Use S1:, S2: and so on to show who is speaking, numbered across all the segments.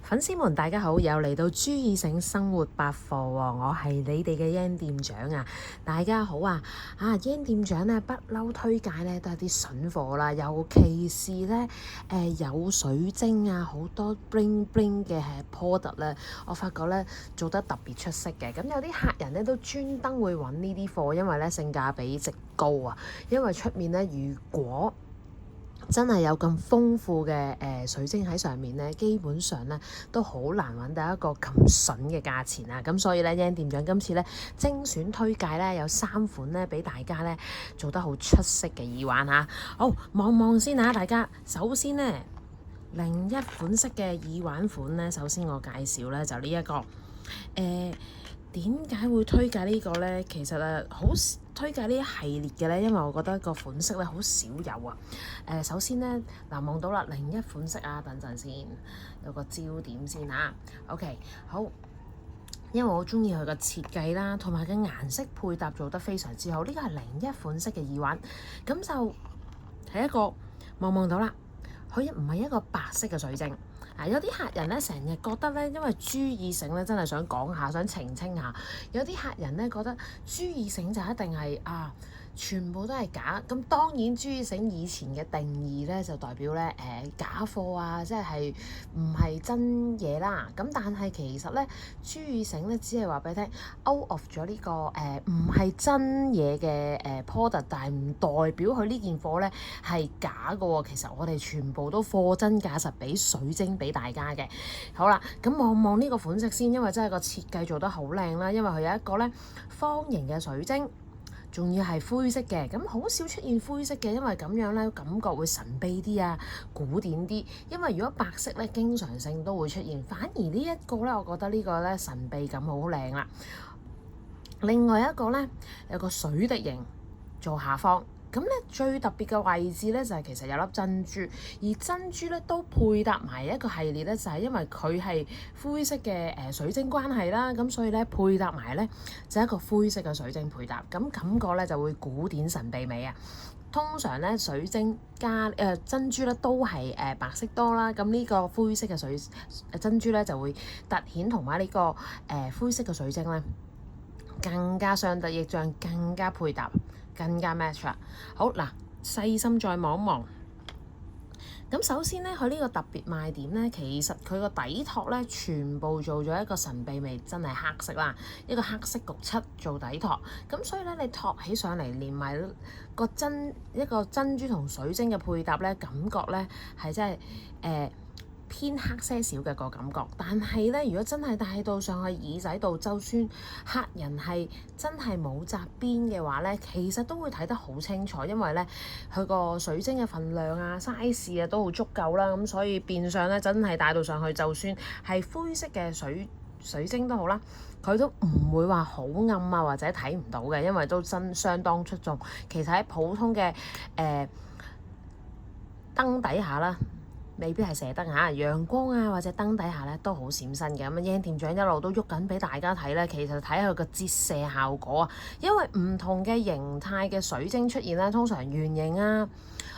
S1: 粉絲們大家好，又嚟到朱義盛生活百貨喎，我係你哋嘅 Yan 店長啊！大家好啊！Yan 店長咧不嬲推介咧都係啲筍貨啦，尤其是咧有水晶啊，好多 bling bling 嘅 product 咧，我發覺咧做得特別出色嘅。咁有啲客人咧都專登會揾呢啲貨，因為咧性價比值高啊！因為出面咧如果真係有咁豐富嘅水晶喺上面咧，基本上咧都好難揾到一個咁筍嘅價錢啊！咁所以咧，Yan 店長今次咧精選推介咧有3款咧俾大家咧做得好出色嘅耳環嚇。好，望望先嚇大家。首先咧另一款式嘅耳環款咧，首先我介紹咧就呢一個點解會推介呢個呢？其實好推介呢一系列嘅呢，因為我覺得個款式咧好少有啊。首先呢，嗱望到啦，另一款式啊，等陣先，有個焦點先啊。OK， 好，因為我中意佢個設計啦，同埋嘅顏色配搭做得非常之好。呢個係另一款式嘅耳環，咁就係一個望到啦，佢唔係一個白色嘅水晶。有啲客人咧成日覺得咧，因為朱義盛咧真係想講下，想澄清下。有啲客人咧覺得朱義盛就一定係全部都係假。咁當然朱義盛以前嘅定義咧就代表咧假貨啊，即係唔係真嘢啦。咁但係其實咧朱義盛咧只係話俾你聽 out of 咗呢個唔係真嘢嘅product，但係唔代表佢呢件貨咧係假嘅喎。其實我哋全部都貨真價實俾水晶俾大家嘅。好啦，咁望望呢個款式先，因為真係個設計做得好靚啦。因為佢有一個咧方形嘅水晶，仲要係灰色嘅。咁好少出現灰色嘅，因為咁樣咧感覺會神秘啲啊，古典啲。因為如果白色咧經常性都會出現，反而呢一個咧，我覺得呢個咧神秘感好靚啦。另外一個咧有個水滴形做下方。咁咧最特別嘅位置咧就係其實有粒珍珠，而珍珠咧都配搭埋一個系列咧，就係因為佢係灰色嘅水晶關係啦，咁所以咧配搭埋咧就係一個灰色嘅水晶配搭，咁感覺咧就會古典神秘美啊。通常咧水晶加珍珠咧都係白色多啦，咁呢個灰色嘅珍珠咧就會突顯同埋呢個灰色嘅水晶咧更加相得益彰，更加配搭，更加 match 啦。好嗱，細心再望一望。咁首先咧，佢呢個特別賣點咧，其實佢個底托咧，全部做咗一個神秘味，真係黑色啦，一個黑色焗漆做底托。咁所以咧，你托起上嚟，連埋一個珍珠同水晶嘅配搭咧，感覺咧係真係偏黑些少嘅個感覺，但係咧，如果真係戴到上去耳仔度，就算客人係真係冇紮邊嘅話咧，其實都會睇得好清楚，因為咧佢個水晶嘅份量啊、size 啊都好足夠啦，咁所以變相咧真係戴到上去，就算係灰色嘅水晶都好啦，佢都唔會話好暗啊，或者睇唔到嘅，因為都真相當出眾。其實喺普通嘅燈底下啦。未必係射燈嚇，陽光啊或者燈底下咧都好閃身嘅。咁Yan店長一路都喐緊俾大家睇咧，其實睇佢個折射效果啊，因為唔同嘅形態嘅水晶出現咧，通常圓形啊、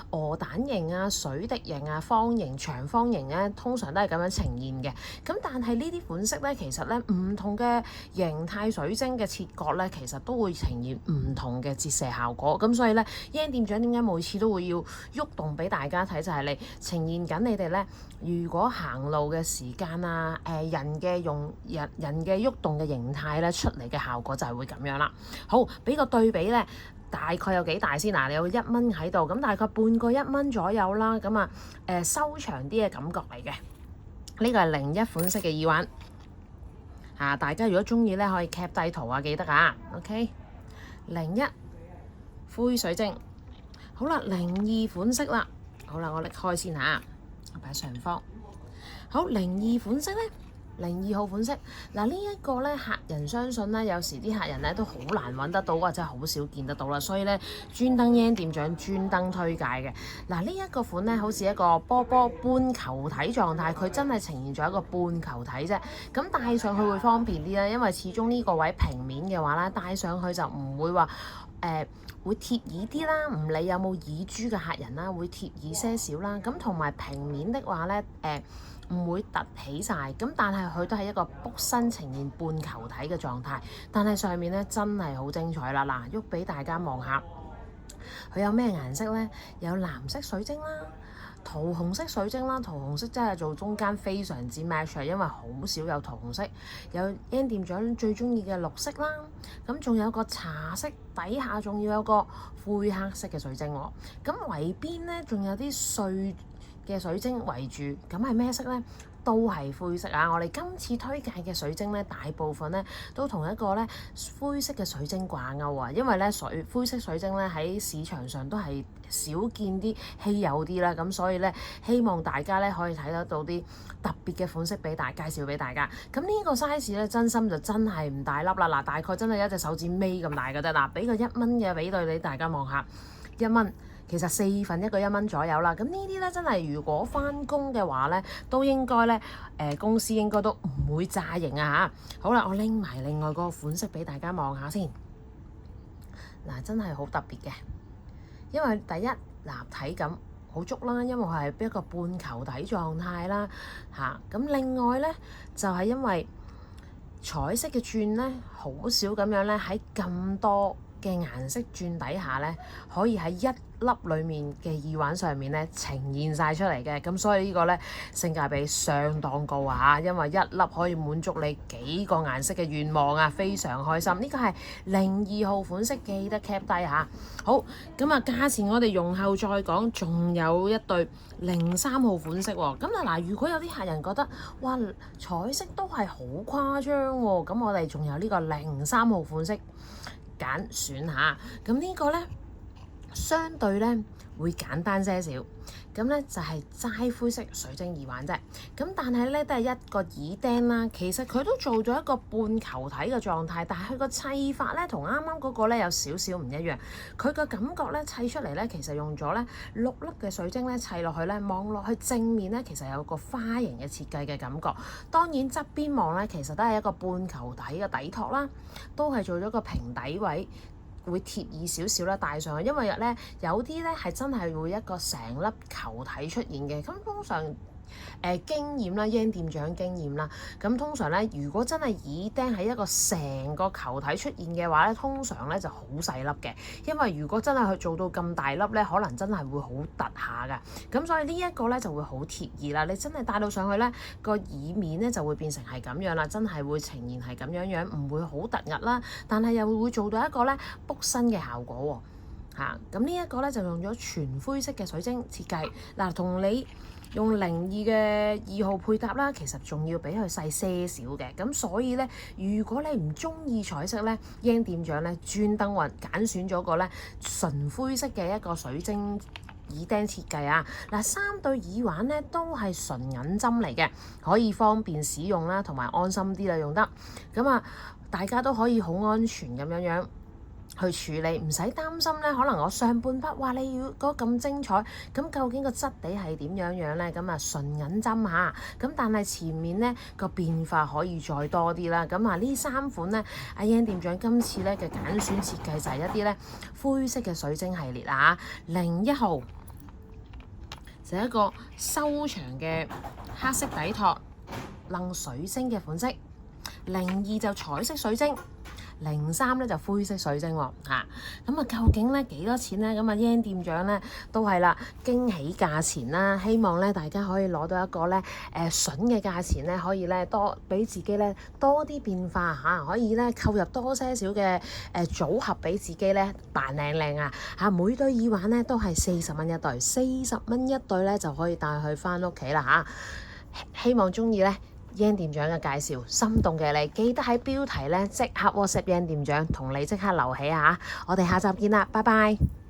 S1: 鵝蛋形啊、水滴形啊、方形、長方形咧，通常都係咁樣呈現嘅。咁但係呢啲款式咧，其實咧唔同嘅形態水晶嘅切割咧，其實都會呈現唔同嘅折射效果。咁所以咧，Yan店長點解每次都會要喐動俾大家睇，就係你呈現緊你哋咧，如果行路嘅時間啊，人嘅喐動嘅形態咧出嚟嘅效果就係會咁樣啦。好，俾個對比咧。大概有幾大先？嗱，你有1蚊喺度，咁大概半個1蚊左右啦。咁收長啲嘅感覺嚟嘅。呢個係另一款式嘅耳環。大家如果中意咧，可以 cap 低圖啊，記得啊。OK， 01灰水晶。好啦，02款式啦。好啦，我拎開先嚇，我擺上方。好，02款式咧。02號款式嗱，呢一個咧，客人相信咧，有時啲客人咧都好難揾得到，或者好少見得到啦，所以咧專登Yan店長專登推介嘅。嗱，呢一個款咧，好似一個波波半球體狀態，佢真係呈現咗一個半球體啫。咁戴上去會方便啲啦，因為始終呢個位平面嘅話咧，戴上去就唔會話會貼耳啲啦，唔理有冇耳珠嘅客人啦，會貼耳些少啦。咁同埋平面的話咧，唔會凸起晒，咁但係佢都係一個卜身呈現半球體嘅狀態，但係上面咧真係好精彩啦！嗱，喐俾大家望下，佢有咩顏色咧？有藍色水晶啦。桃紅色水晶啦，桃紅色真係做中間非常之 match，因為好少有桃紅色。有 N 店長最中意嘅綠色啦，咁仲有個茶色底下，仲要有個灰黑色嘅水晶喎。咁圍邊咧，仲有啲碎嘅水晶圍住，咁係咩色咧？都係灰色啊！我哋今次推介嘅水晶咧，大部分咧都同一個咧灰色嘅水晶掛鈎啊，因為咧灰色水晶咧喺市場上都係少見啲、稀有啲啦，咁所以咧希望大家咧可以睇得到啲特別嘅款式俾大家介紹俾大家。咁呢個 size 咧真心就真係唔大粒啦，嗱，大概真係一隻手指尾咁大嘅啫。嗱，俾個1蚊嘅比對你大家望下，1蚊。其實4分1個1蚊左右啦，咁呢啲咧真係如果返工嘅話咧，都應該咧公司應該都唔會炸型啊嚇。好啦，我拎埋另外嗰個款式俾大家望下先。嗱，真係好特別嘅，因為第一立體感好足啦，因為佢係一個半球體狀態啦嚇。咁另外咧就係因為彩色嘅鑽咧好少咁樣咧喺咁多嘅顏色鑽底下咧，可以喺一粒裡面嘅耳環上面咧呈現晒出嚟嘅，咁所以呢個咧性價比相當高啊！因為一粒可以滿足你幾個顏色嘅願望啊，非常開心。呢個係02號款式，記得 cap 低嚇。好，咁啊價錢我哋容後再講，仲有一對03號款式喎。咁啊嗱，如果有啲客人覺得哇彩色都係好誇張喎，咁我哋仲有呢個03號款式選下。咁呢個咧相對咧會簡單些少，咁咧就係齋灰色水晶耳環啫。咁但係咧都係一個耳釘啦，其實佢都做咗一個半球體嘅狀態，但係佢個砌法咧同啱啱嗰個咧有少少唔一樣。佢個感覺咧砌出嚟咧，其實用咗咧6粒嘅水晶咧砌落去咧，望落去正面咧其實有個花形嘅設計嘅感覺。當然側邊望咧，其實都係一個半球體嘅底托啦，都係做咗個平底位。會貼耳少少啦，戴上去，因為咧有啲咧係真係會一個成粒球體出現嘅。咁通常經驗啦，Yan 店長經驗啦，咁通常咧如果真係耳釘係一個成個球體出現嘅話咧，通常咧就好細粒嘅，因為如果真係去做到咁大粒咧，可能真係會好突下㗎。咁所以呢一個咧就會好貼耳啦。你真係戴到上去咧，個耳面咧就會變成係咁樣啦，真係會呈現係咁樣樣，唔會好突兀啦，但係又會做到一個咧卜身嘅效果喎。咁呢一個咧就用咗全灰色嘅水晶設計，嗱，同你用02嘅2號配搭啦，其實仲要比佢細些少嘅，咁所以咧，如果你唔中意彩色咧，Yan 店長咧專登揀選咗個咧純灰色嘅一個水晶耳釘設計啊。嗱，3對耳環咧都係純銀針嚟嘅，可以方便使用啦，同埋安心啲啦用得。咁啊，大家都可以好安全咁樣去處理，唔使擔心咧。可能我上半筆哇，你要嗰咁精彩，咁究竟個質地係點樣咧？咁啊純銀針嚇，咁但係前面咧個變化可以再多啲啦。咁啊呢3款咧，阿 Yan 店長今次咧嘅揀選設計就係一啲咧灰色嘅水晶系列啊。01號就係一個修長嘅黑色底托楞水晶嘅款式，02就彩色水晶。03咧就灰色水晶喎嚇，咁啊究竟咧幾多錢咧？咁啊 Yan 店長咧都係啦，驚喜價錢啦，希望咧大家可以攞到一個咧筍嘅價錢咧，可以咧多俾自己咧多啲變化嚇，可以咧購入多些少嘅組合俾自己咧扮靚靚啊嚇！每對耳環咧都係40蚊一對，40蚊一對咧就可以帶佢翻屋企啦嚇，希望中意咧。Yan 店長嘅介紹心動嘅你，記得喺標題咧即刻 WhatsApp Yan 店長，同你即刻留起嚇。我哋下集見啦，拜拜。